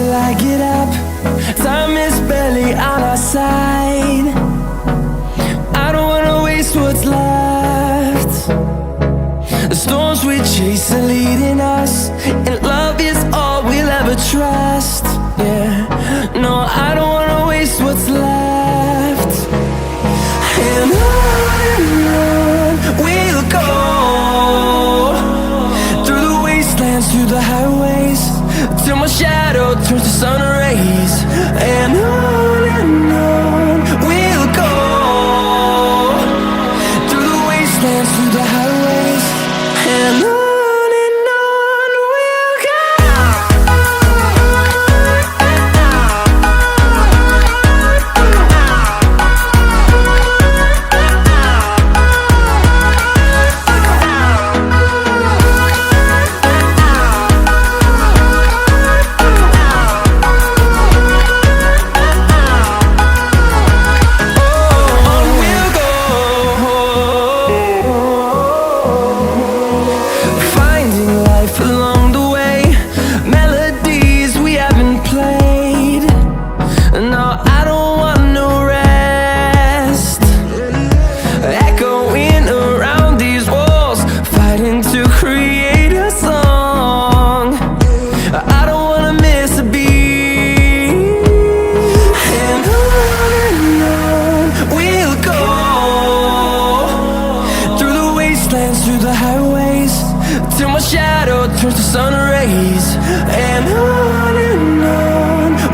till I get up. Time is barely on our side. I don't wanna waste what's left. The storms we chase are leading us, and love is all we'll ever trust. Yeah, no, I don't wanna waste what's left. And on we'll go, through the wastelands, through the highways, till my shadow turns to sun rays. And on we'll go, through the wastelands, through the highways, and on we'll go. Through the highways, till my shadow turns to sun rays. And on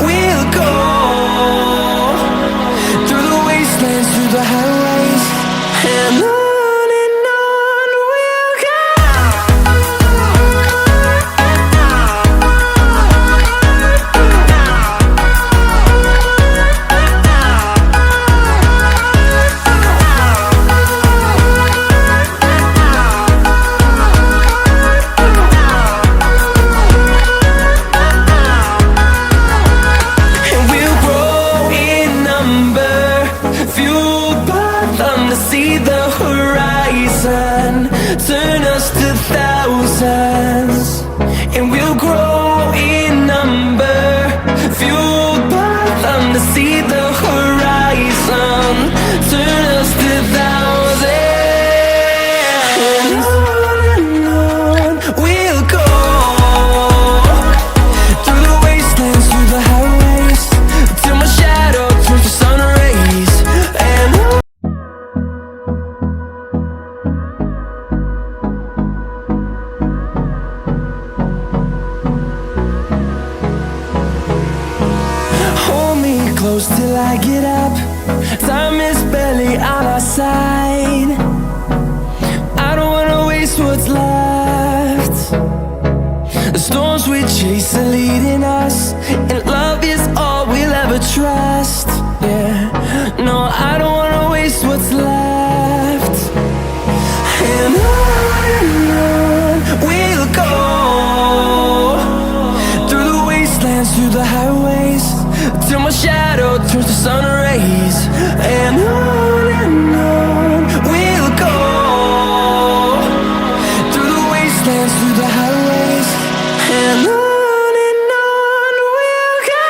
we'll go, through the wastelands, through the highways, and on we'll go. See the horizon turn us to thousands, and we'll grow in number, fueled by them. To see the horizon turn us to thousands, and on we'll go, through the wastelands, through the highways, till my shadow turns to sun rays. And close till I get up. Time is barely on our side. I don't wanna waste what's left. The storms we chase are leading us, and love is all we'll ever trust. Yeah, no, I don't wanna waste what's left. And on we'll go, through the wastelands, through the highways, till my shadow turns to sun rays. And on we'll go, through the wastelands, through the highways, and on. We'll go.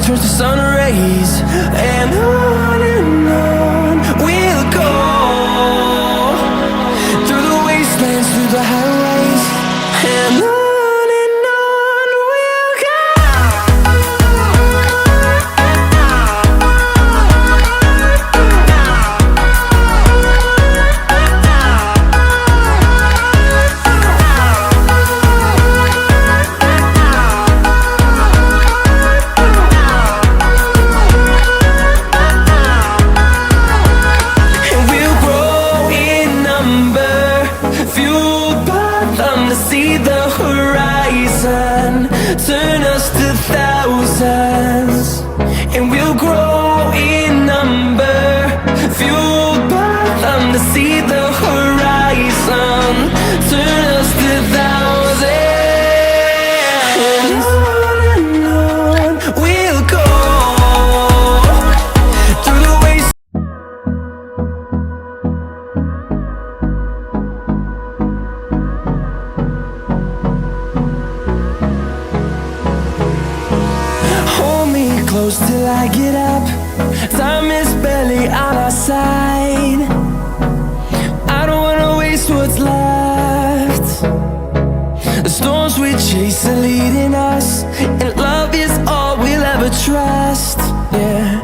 turns to sun rays, and on we'll go, through the wastelands, through the highways, and on. We'll go. time is barely on our side. I don't wanna waste what's left. The storms we chase are leading us, and love is all we'll ever trust. Yeah,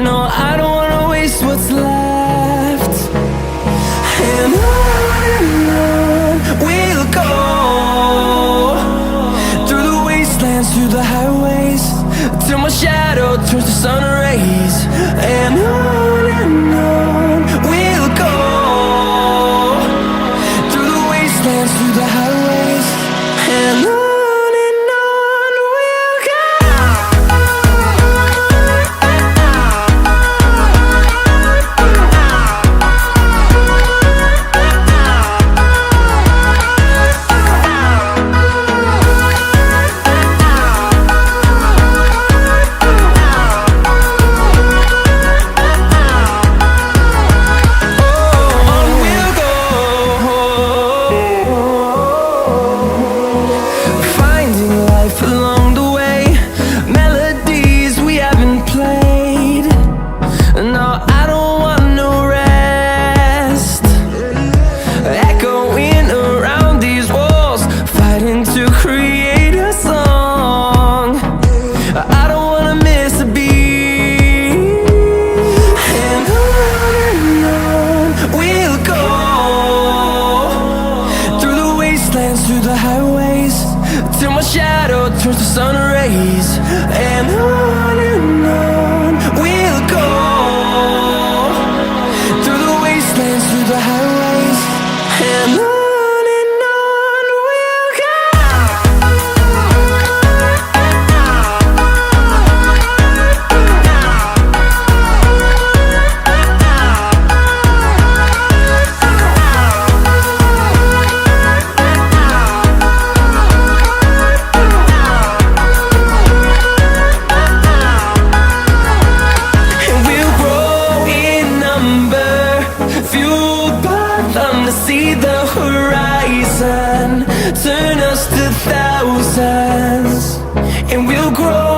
no, I don't wanna waste what's left. And on we'll go, through the wastelands, through the highways, till my shadow turns to sun rays. And on we'll go, through the wastelands, through the highways, and on we'll go. Through the highways, till my shadow turns to sun rays. And on we'll go, through the wastelands, through the highways, and on we'll go. See the horizon turn us to thousands, and we'll grow